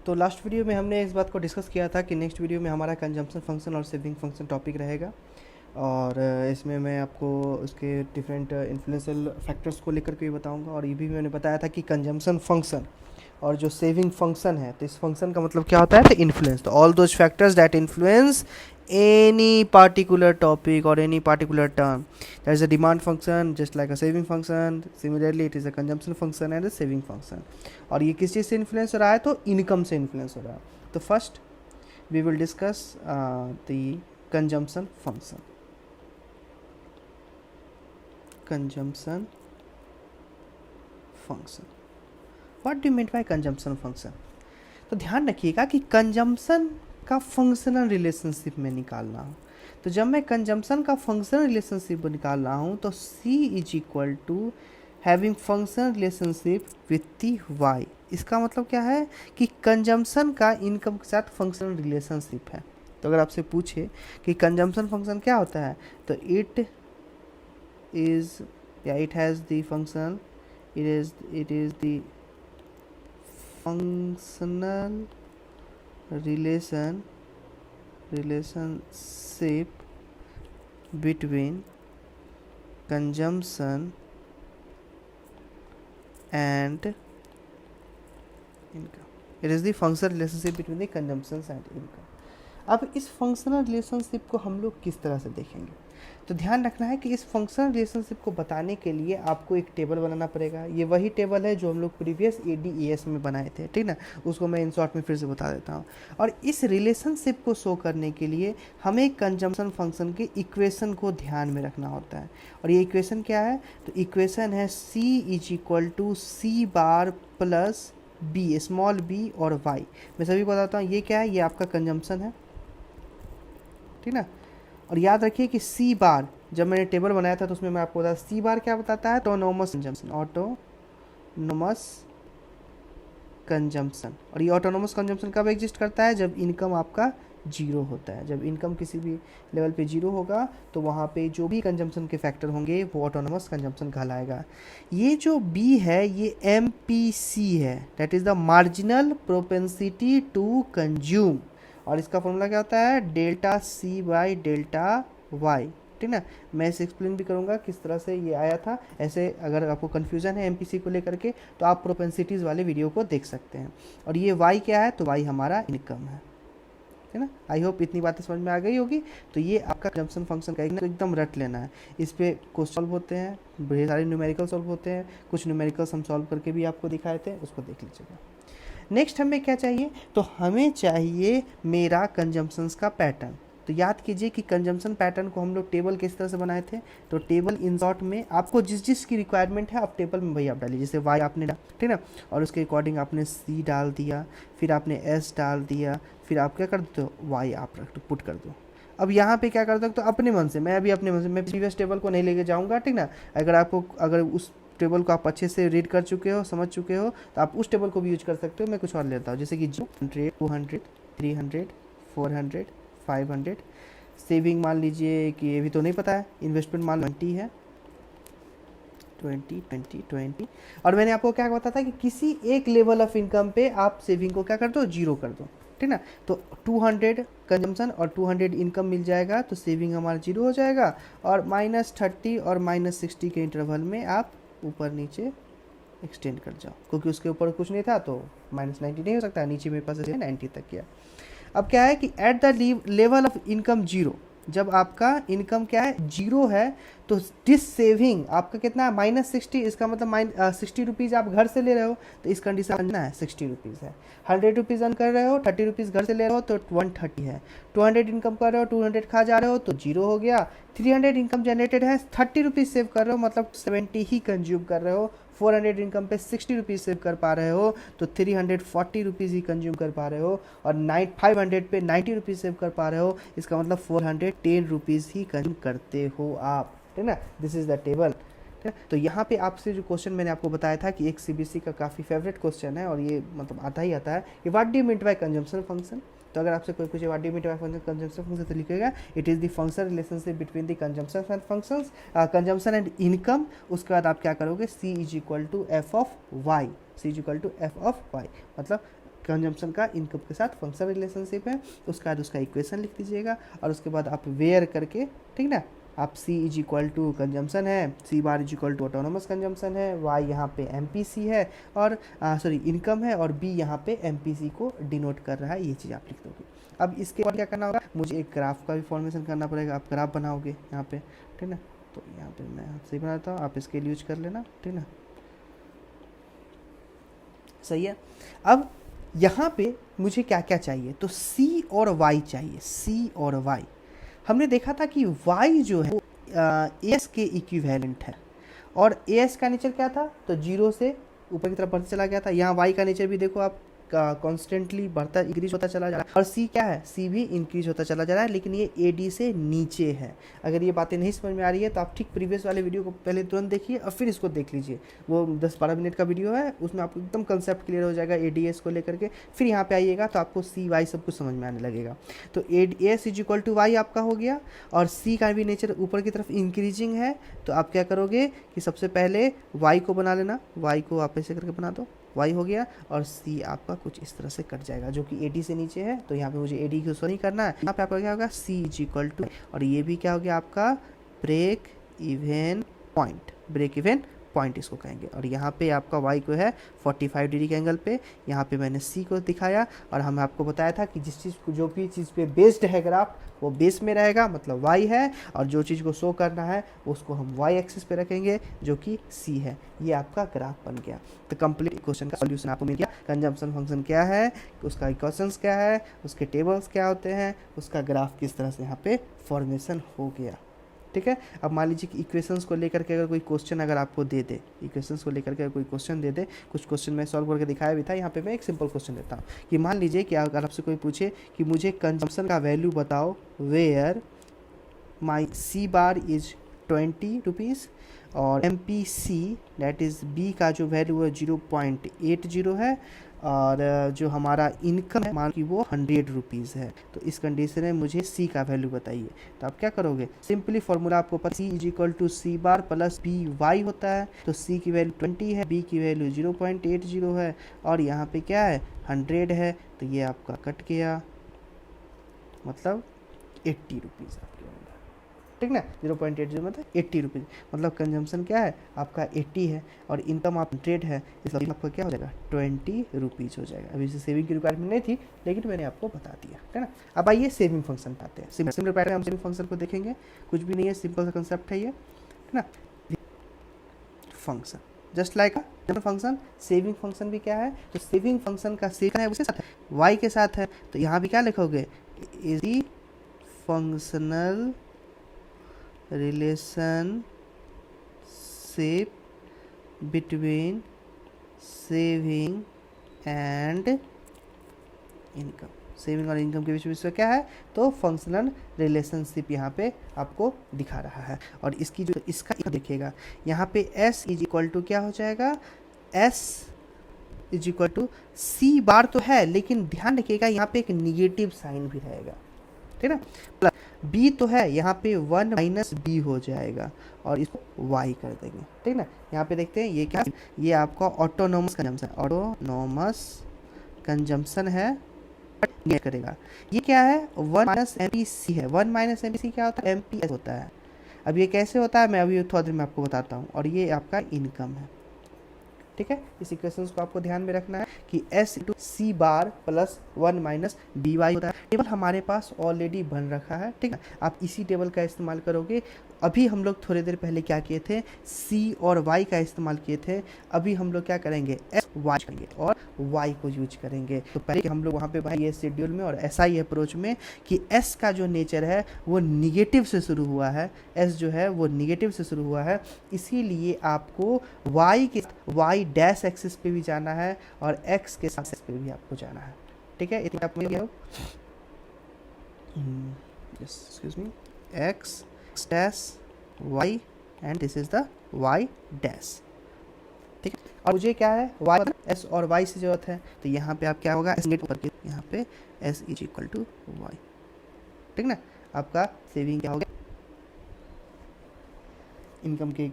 तो last video में हमने इस बात को डिस्कस किया था कि नेक्स्ट वीडियो में हमारा कंजम्पशन फंक्शन और सेविंग फंक्शन टॉपिक रहेगा। और इसमें मैं आपको उसके डिफरेंट इन्फ्लुएंशियल फैक्टर्स को लेकर के भी बताऊंगा। और ये भी मैंने बताया था कि कंजम्पशन फंक्शन और जो सेविंग फंक्शन है, तो इस फंक्शन का मतलब क्या होता है, तो इन्फ्लुएंस। तो all those factors that influence any particular topic or any particular term. There is a demand function just like a saving function. Similarly it is a consumption function and a saving function. और ये किस चीज़ से influence हो रहा है, तो income से influence हो रहा है। तो first we will discuss the consumption function. Consumption function, what do you mean by consumption function? तो ध्यान रखिएगा कि कंजम्पशन का फंक्शनल रिलेशनशिप में निकालना हो। तो जब मैं कंजम्पशन का फंक्शनल रिलेशनशिप निकाल रहा हूँ तो C is equal to having functional relationship with the y. इसका मतलब क्या है कि कंजम्पशन का इनकम के साथ फंक्शनल रिलेशनशिप है। तो अगर आपसे पूछे कि कंजम्पशन फंक्शन क्या होता है, तो इट इज या it has the function, it is the functional relationship between consumption and income. It is the functional relationship between the consumption and income. अब इस फंक्शनल रिलेशनशिप को हम लोग किस तरह से देखेंगे? तो ध्यान रखना है कि इस फंक्शनल रिलेशनशिप को बताने के लिए आपको एक टेबल बनाना पड़ेगा। ये वही टेबल है जो हम लोग प्रीवियस ADAS में बनाए थे, ठीक ना। उसको मैं इन शॉर्ट में फिर से बता देता हूँ। और इस रिलेशनशिप को शो करने के लिए हमें कंजम्पशन फंक्शन के इक्वेशन को ध्यान में रखना होता है। और ये इक्वेशन क्या है? तो इक्वेशन है C is equal to C bar plus B, small b और y। मैं सभी बताता हूँ, ये क्या है, ये आपका कंजम्पशन है, ठीक ना। और याद रखिए कि C बार, जब मैंने टेबल बनाया था तो उसमें मैं आपको बताया C बार क्या बताता है, ऑटोनोमस कंजम्पशन, ऑटोनोमस कंजम्पशन। और ये ऑटोनोमस कंजम्पशन कब एग्जिस्ट करता है? जब इनकम आपका जीरो होता है। जब इनकम किसी भी लेवल पे जीरो होगा तो वहाँ पे जो भी कंजम्पशन के फैक्टर होंगे वो ऑटोनोमस कंजम्पशन कहलाएगा। ये जो B है ये MPC है, that is the marginal propensity to consume. और इसका फॉर्मूला क्या होता है? Delta C by delta y, ठीक ना। मैं इसे एक्सप्लेन भी करूँगा किस तरह से ये आया था। ऐसे अगर आपको कन्फ्यूज़न है MPC को लेकर के तो आप प्रोपेंसिटीज़ वाले वीडियो को देख सकते हैं। और ये वाई क्या है? तो वाई हमारा इनकम है ना। आई होप इतनी बातें समझ में आ गई होगी। तो ये आपका कंजम्पशन फंक्शन का एकदम रट लेना है। इस पे क्वेश्चन सॉल्व होते हैं, बड़े सारे न्यूमेरिकल सॉल्व होते हैं, कुछ न्यूमेरिकल्स हम सॉल्व करके भी आपको दिखाए थे, उसको देख लीजिएगा। नेक्स्ट हमें क्या चाहिए? तो हमें चाहिए मेरा कंजम्पशंस का पैटर्न। तो याद कीजिए कि कंजम्पशन पैटर्न को हम लोग टेबल किस तरह से बनाए थे। तो टेबल इन शॉर्ट में आपको जिस जिस की रिक्वायरमेंट है आप टेबल में वही आप डालिए। जैसे वाई आपने डाला, ठीक ना, और उसके अकॉर्डिंग आपने C डाल दिया, फिर आपने S डाल दिया, फिर आप क्या कर दो, वाई आप रख दो, पुट कर दो। अब यहाँ पे क्या कर सकते हो? अपने मन से, मैं अभी अपने मन से, मैं प्रीवियस टेबल को नहीं लेके जाऊँगा, ठीक ना। अगर उस टेबल को आप अच्छे से रीड कर चुके हो, समझ चुके हो, तो आप उस टेबल को भी यूज कर सकते हो। मैं कुछ और लेता हूँ, जैसे कि 100, 200, 300, 400, 500। सेविंग मान लीजिए कि ये भी तो नहीं पता है, इन्वेस्टमेंट मान 20 है, 20 20 20। और मैंने आपको क्या बताया था कि किसी एक लेवल ऑफ इनकम पे आप सेविंग को क्या कर दो, जीरो कर दो, ठीक ना। तो 200 कंजम्पशन और 200 इनकम मिल जाएगा तो सेविंग हमारा जीरो हो जाएगा। और -30 और -60 के इंटरवल में आप ऊपर नीचे एक्सटेंड कर जाओ, क्योंकि उसके ऊपर कुछ नहीं था तो -90 नहीं हो सकता, नीचे मेरे पास 90 तक किया। अब क्या है कि at the level of income zero, जब आपका इनकम क्या है, जीरो है, तो दिस सेविंग आपका कितना है, -60। इसका मतलब 60 रुपीज़ आप घर से ले रहे हो, तो इस कंडीशन में है 60 रुपीज़ है। 100 रुपीज़ अर्न कर रहे हो, 30 रुपीज़ घर से ले रहे हो तो 130 है। 200 इनकम कर रहे हो, 200 खा जा रहे हो तो जीरो हो गया। 300 इनकम जनरेटेड है, 30 रुपीज़ सेव कर रहे हो, मतलब 70 ही कंज्यूम कर रहे हो। 400 इनकम पे 60 रुपीज़ सेव कर पा रहे हो तो 340 रुपीज़ ही कंज्यूम कर पा रहे हो। और 500 पे 90 रुपीज़ सेव कर पा रहे हो, इसका मतलब 410 रुपीज़ ही कंज्यूम करते हो आप, ठीक ना। This is the table. तो यहाँ पे आपसे जो क्वेश्चन मैंने आपको बताया था कि एक CBSE का काफ़ी फेवरेट क्वेश्चन है और ये मतलब आता ही आता है कि what do you mean by consumption function. तो अगर आपसे कोई पूछे what do you mean by consumption function, तो लिखेगा it is the function relationship between the consumption and functions, consumption and income. उसके बाद आप क्या करोगे, C is equal to F of y, C is equal to F of y, मतलब consumption का income के साथ फंक्शनल रिलेशनशिप है, उसके बाद उसका इक्वेशन लिख दीजिएगा और उसके बाद आप वेयर करके, ठीक ना, आप C is equal to consumption है, C bar is equal to autonomous consumption है, Y यहाँ पे MPC है और सॉरी इनकम है, और B यहाँ पे MPC को डिनोट कर रहा है, ये चीज़ आप लिख दोगे। अब इसके बाद क्या करना होगा, मुझे एक ग्राफ का भी फॉर्मेशन करना पड़ेगा। आप ग्राफ बनाओगे यहाँ पे, ठीक ना, तो यहाँ पे मैं आपसे बनाता हूँ, आप इसके लिए यूज कर लेना, ठीक ना, सही है। अब यहाँ पे मुझे क्या क्या चाहिए, तो C और Y चाहिए, C और Y। हमने देखा था कि y जो है वो एस के इक्विवेलेंट है, और एस का नेचर क्या था, तो 0 से ऊपर की तरफ बढ़ता चला गया था। यहाँ y का नेचर भी देखो आप कॉन्स्टेंटली बढ़ता इंक्रीज होता चला जा रहा है, और c क्या है, c भी इंक्रीज होता चला जा रहा है, लेकिन ये AD से नीचे है। अगर ये बातें नहीं समझ में आ रही है तो आप ठीक प्रीवियस वाले वीडियो को पहले तुरंत देखिए और फिर इसको देख लीजिए, वो 10-12 मिनट का वीडियो है, उसमें आपको एकदम कंसेप्ट क्लियर हो जाएगा ADS को लेकर के। फिर यहाँ पे आइएगा तो आपको CY सब कुछ समझ में आने लगेगा। तो AS is equal to y आपका हो गया, और C का भी नेचर ऊपर की तरफ इंक्रीजिंग है, तो आप क्या करोगे कि सबसे पहले Y को बना लेना, Y को आप ऐसे करके बना दो, y हो गया, और C आपका कुछ इस तरह से कट जाएगा जो कि AD से नीचे है, तो यहाँ पे मुझे AD को शो नहीं करना है। यहाँ पे आपका क्या होगा, C इज इक्वल टू, और ये भी क्या हो गया आपका break even point, break even point इसको कहेंगे। और यहाँ पे आपका y को है 45 डिग्री के एंगल पे, यहाँ पे मैंने C को दिखाया, और हमें आपको बताया था कि जिस चीज़ को, जो भी चीज़ पे बेस्ड है ग्राफ, वो बेस में रहेगा, मतलब y है, और जो चीज़ को शो करना है उसको हम y एक्सिस पे रखेंगे जो कि C है। ये आपका ग्राफ बन गया। तो कंप्लीट क्वेश्चन का सॉल्यूशन आपको मिल गया। कंजम्पशन फंक्शन क्या है, उसका इक्वेशंस क्या है, उसके टेबल्स क्या होते हैं, उसका ग्राफ किस तरह से यहाँ पे फॉर्मेशन हो गया, ठीक है। अब मान लीजिए कि इक्वेशंस को लेकर के अगर कोई क्वेश्चन अगर आपको दे दे, इक्वेशंस को लेकर के अगर कोई क्वेश्चन दे दे, कुछ क्वेश्चन मैं सॉल्व करके दिखाया भी था, यहाँ पे मैं एक सिंपल क्वेश्चन देता हूँ कि मान लीजिए कि अगर आपसे कोई पूछे कि मुझे कंजम्पशन का वैल्यू बताओ where my C bar is 20 rupees और MPC दैट इज़ B का जो वैल्यू है 0.80 है, और जो हमारा इनकम है मान कि वो 100 रुपीज़ है। तो इस कंडीशन में मुझे C का वैल्यू बताइए। तो आप क्या करोगे, सिंपली फॉर्मूला आपको पता, C is equal to C bar plus BY होता है। तो C की वैल्यू 20 है, B की वैल्यू 0.80 है, और यहाँ पे क्या है 100 है, तो ये आपका कट गया, मतलब 80 रुपीज़ आपके होंगे, ठीक ना। 0.80 मतलब 80 रुपीज़, मतलब कंजम्पशन क्या है आपका 80 है और इनकम आप 100 है, इसलिए आपका क्या हो जाएगा 20 रुपीज़ हो जाएगा। अभी से सेविंग की रिक्वायरमेंट नहीं थी, लेकिन मैंने आपको बता दिया, है ना। अब आइए सेविंग फंक्शन पाते हैं। सिंपल पैटर्न हम सेविंग फंक्शन को देखेंगे, कुछ भी नहीं है, सिंपल सा कंसेप्ट है ये, है ना। Function just like general function, saving function भी क्या है, तो सेविंग फंक्शन का सेविंग है उसके साथ है, y के साथ है, तो यहाँ भी क्या लिखोगे, is the functional relationship between saving and income। Saving और इनकम के बीच में क्या है, तो फंक्शनल रिलेशनशिप यहाँ पे आपको दिखा रहा है। और इसकी जो इसका देखिएगा यहाँ पे S इज इक्वल टू क्या हो जाएगा, S is equal to C bar तो है, लेकिन ध्यान रखिएगा यहाँ पे एक निगेटिव साइन भी रहेगा, ठीक है ना। प्लस B तो है, यहाँ पे 1 माइनस B हो जाएगा और इसको Y कर देंगे, ठीक ना। यहाँ पे देखते हैं ये क्या, ये आपका ऑटोनोमस कंजम्पशन, ऑटोनोमस कंजम्पशन है, ये करेगा। ये क्या है 1 माइनस MPC है, 1 माइनस MPC क्या होता है, MPS होता है। अब ये कैसे होता है मैं अभी थोड़ा देर में आपको बताता हूँ। और ये आपका इनकम है, ठीक है। इस इक्वेशंस को आपको ध्यान में रखना है कि S into C bar plus 1 minus BY होता है। टेबल हमारे पास ऑलरेडी बन रखा है, ठीक है, आप इसी टेबल का इस्तेमाल करोगे। अभी हम लोग थोड़ी देर पहले क्या किए थे, C और Y का इस्तेमाल किए थे, अभी हम लोग क्या करेंगे, S Y करेंगे और Y को यूज करेंगे। तो पहले हम लोग वहाँ पे बनाए शेड्यूल में और SI अप्रोच में कि S का जो नेचर है वो निगेटिव से शुरू हुआ है, S जो है वो निगेटिव से शुरू हुआ है, इसीलिए आपको Y के Y डैश एक्सिस पे भी जाना है और X के साथ पे भी आपको जाना है, ठीक है। इतना आप मिल गया, excuse me, X dash Y and this is the Y dash, ठीक है। और मुझे क्या है Y S और Y से जरूरत है, तो यहाँ पे आप क्या होगा S करके यहाँ पे S is equal to Y, ठीक ना। आपका सेविंग क्या हो गया, इनकम के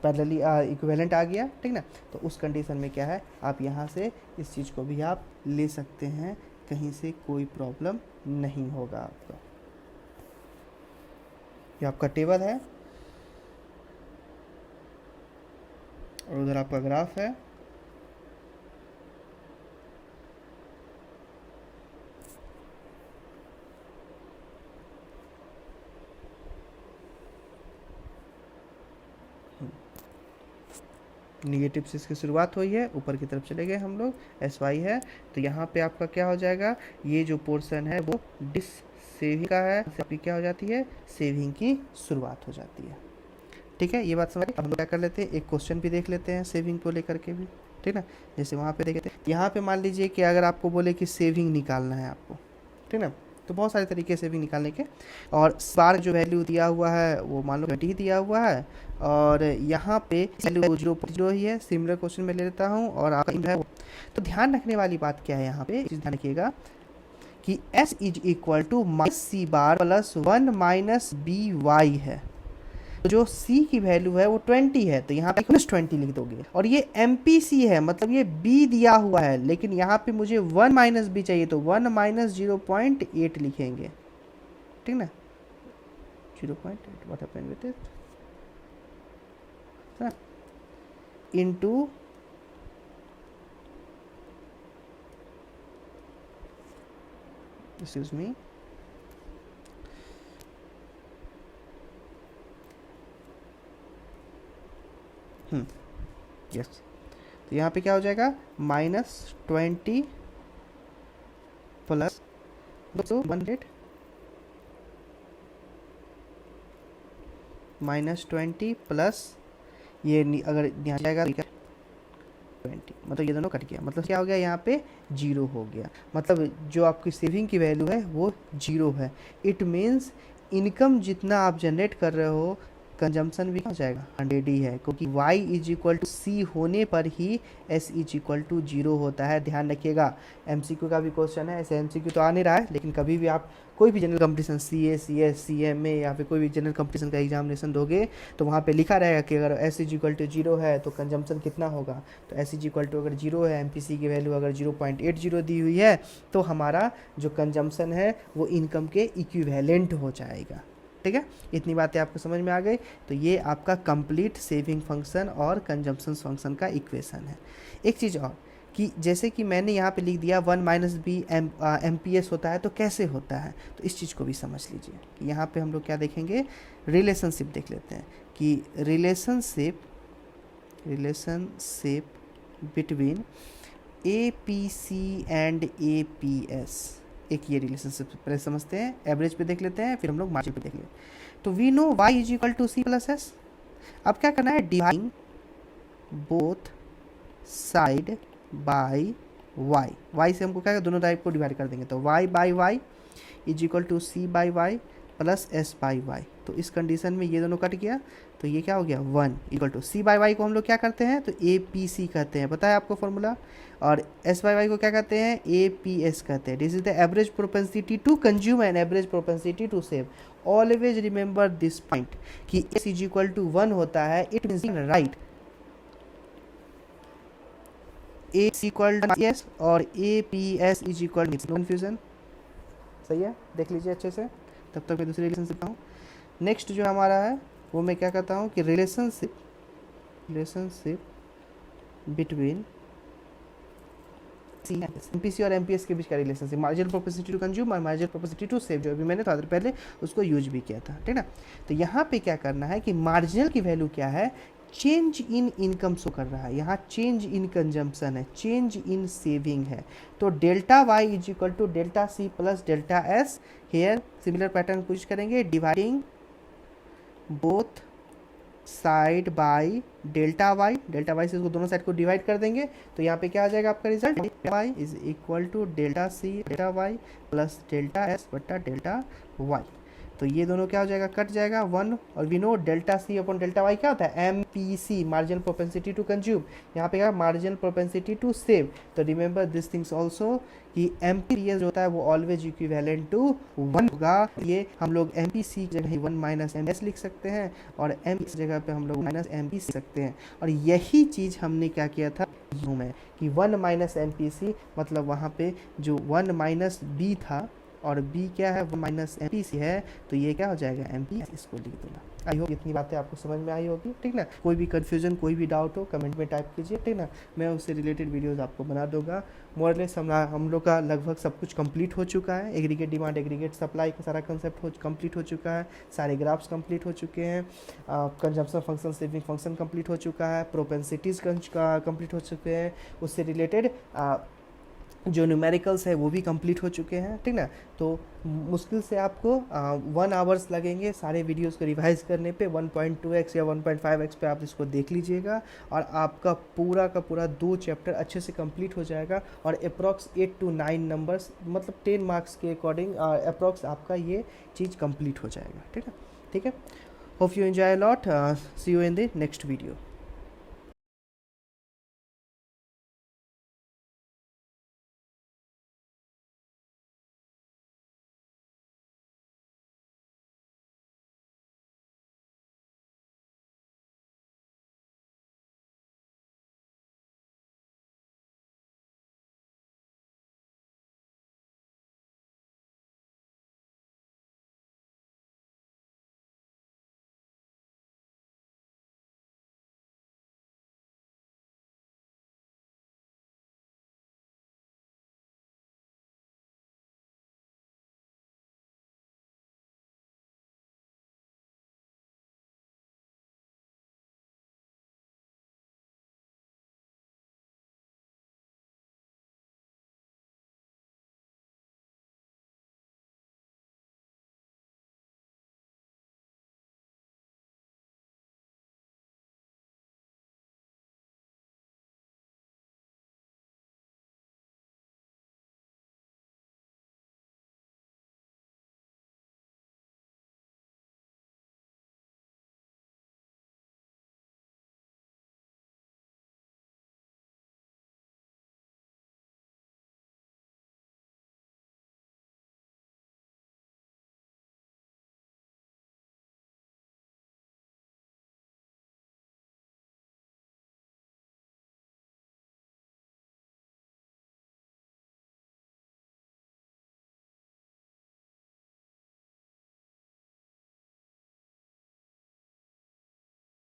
पैरेलली इक्विवेलेंट आ गया, ठीक ना। तो उस कंडीशन में क्या है, आप यहाँ से इस चीज़ को भी आप ले सकते हैं, कहीं से कोई प्रॉब्लम नहीं होगा आपका। ये आपका टेबल है और उधर आपका ग्राफ है। निगेटिव से इसकी शुरुआत हुई है, ऊपर की तरफ चले गए हम लोग, एस वाई है। तो यहाँ पे आपका क्या हो जाएगा, ये जो पोर्शन है वो डिस सेविंग का है, आपकी क्या हो जाती है, सेविंग की शुरुआत हो जाती है। ठीक है, ये बात समझ। अब हम लोग क्या कर लेते हैं, एक क्वेश्चन भी देख लेते हैं सेविंग को लेकर के भी, ठीक ना। जैसे वहाँ पे देखते हैं, यहाँ पे मान लीजिए कि अगर आपको बोले कि सेविंग निकालना है आपको, ठीक ना, तो बहुत सारे तरीके से भी निकालने के। और स्पार्क जो वैल्यू दिया हुआ है वो मान लो 20 दिया हुआ है, और यहाँ पे वैल्यू 0.0 ही है। सिमिलर क्वेश्चन में ले लेता हूँ और आपका है वो। तो ध्यान रखने वाली बात क्या है यहाँ पे, ध्यान रखिएगा कि s is equal to -c bar plus 1 minus b y है। तो जो c की वैल्यू है वो 20 है, तो यहाँ पे -20 लिख दोगे। और ये MPC है, मतलब ये b दिया हुआ है, लेकिन यहाँ पे मुझे 1 माइनस b चाहिए, तो 1 माइनस 0.8 लिखेंगे, ठीक ना। 0.8 what happened with it into excuse me yes. तो यहाँ पे क्या हो जाएगा, -20 प्लस 100 -20 प्लस ये अगर यहाँ जाएगा तो 20, मतलब ये दोनों कट गया, मतलब क्या हो गया, यहाँ पे 0 हो गया। मतलब जो आपकी सेविंग की वैल्यू है वो 0 है। इट मीन्स इनकम जितना आप जनरेट कर रहे हो, कंजम्पशन भी हो जाएगा 100 ही है, क्योंकि y इज इक्वल टू सी होने पर ही s इज इक्वल टू 0 होता है। ध्यान रखिएगा, MCQ का भी क्वेश्चन है, ऐसे MCQ तो आ नहीं रहा है, लेकिन कभी भी आप कोई भी general competition CA CS CMA या फिर कोई भी जनरल कंपटीशन का एग्जामिनेशन दोगे तो वहाँ पे लिखा रहेगा कि अगर s इज इक्वल टू 0 है तो कंजम्पशन कितना होगा। तो s इज इक्वल टू अगर 0 है, MPC की वैल्यू अगर 0.80 दी हुई है, तो हमारा जो कंजम्पशन है वो इनकम के इक्विवेलेंट हो जाएगा। ठीक है, इतनी बातें आपको समझ में आ गई। तो ये आपका कंप्लीट सेविंग फंक्शन और कंजम्पशन फंक्शन का इक्वेशन है। एक चीज़ और कि जैसे कि मैंने यहाँ पे लिख दिया 1 माइनस बी MPS होता है, तो कैसे होता है, तो इस चीज़ को भी समझ लीजिए कि यहाँ पे हम लोग क्या देखेंगे, रिलेशनशिप देख लेते हैं कि relationship between APC and APS। एक ये रिलेशनशिप पहले समझते हैं, एवरेज पे देख लेते हैं, फिर हम लोग मार्जिन पे देख लेते हैं। तो we know y is equal to c plus s. अब क्या करना है, dividing both side by y से हमको क्या है, दोनों टाइप को डिवाइड कर देंगे, तो y by y is equal to c by y plus s by y. तो इस कंडीशन में ये दोनों कट गया, तो ये क्या हो गया, 1 equal to c by y को हम लोग क्या करते हैं, तो APC कहते हैं, पता है आपको फॉर्मूला। और s बाई वाई को क्या कहते हैं, APS कहते हैं। This is the average propensity to consume and average propensity to save. Always remember this point कि s इज इक्वल टू 1 होता है, it means right A equal to S और APS is equal to, confusion सही है, देख लीजिए अच्छे से। तब तक मैं दूसरी रिलेशनशिप हूँ। नेक्स्ट जो हमारा है वो मैं क्या कहता हूँ कि रिलेशनशिप बिटवीन MPC और MPS के बीच का relationship, marginal propensity to consume और मार्जिनल प्रोपेंसिटी टू सेव, जो अभी मैंने थोड़ा देर पहले उसको यूज भी किया था, ठीक ना। तो यहाँ पे क्या करना है कि मार्जिनल की वैल्यू क्या है, चेंज इन इनकम शो कर रहा है, यहाँ चेंज इन कंजम्पशन है, चेंज इन सेविंग है। तो delta y is equal to delta C plus delta S। Here similar pattern कुछ करेंगे, dividing both side by delta y से इसको दोनों साइड को डिवाइड कर देंगे, तो यहाँ पे क्या आ जाएगा आपका result, y is equal to delta C delta y plus delta S बटा डेल्टा y। तो ये दोनों क्या हो जाएगा, कट जाएगा 1, और we know delta C upon delta y क्या होता है, M P C, marginal propensity to consume, यहाँ पे क्या मार्जिनल प्रोपेंसिटी टू सेव। तो रिमेंबर दिस थिंग्स ऑल्सो कि एम पी एस जो होता है वो ऑलवेज इक्विवेलेंट टू 1 होगा। ये हम लोग एम पी सी की जगह 1 माइनस एम एस लिख सकते हैं, और एम की जगह पे हम लोग माइनस एम पी लिख सकते हैं। और यही चीज़ हमने क्या किया था में कि 1 माइनस एम पी सी, मतलब वहाँ पे जो 1 माइनस बी था और b क्या है, वो माइनस एम पी सी है, तो ये क्या हो जाएगा एम पी, इसको लिख दूंगा। आई होप इतनी बातें आपको समझ में आई होगी, ठीक ना। कोई भी कन्फ्यूजन, कोई भी डाउट हो कमेंट में टाइप कीजिए, ठीक ना, मैं उससे रिलेटेड वीडियोस आपको बना दूंगा। मोरलेस हम लोग का लगभग सब कुछ कंप्लीट हो चुका है। एग्रीगेट डिमांड, एग्रीगेट सप्लाई का सारा कंसेप्ट कंप्लीट हो चुका है, सारे ग्राफ्स कंप्लीट हो चुके हैं, consumption function, saving function complete हो चुका है, प्रोपेंसिटीज़ कंप्लीट हो चुके हैं, उससे रिलेटेड जो न्यूमेरिकल्स है वो भी कंप्लीट हो चुके हैं, ठीक ना। तो मुश्किल से आपको 1 आवर्स लगेंगे सारे वीडियोस को रिवाइज करने पे। 1.2x या 1.5x पे आप इसको देख लीजिएगा, और आपका पूरा का पूरा 2 चैप्टर अच्छे से कंप्लीट हो जाएगा। और अप्रॉक्स 8 to 9 नंबर्स, मतलब 10 मार्क्स के अकॉर्डिंग अप्रॉक्स आपका ये चीज़ कंप्लीट हो जाएगा, ठीक है। Hope you enjoy a lot, see you in the next video.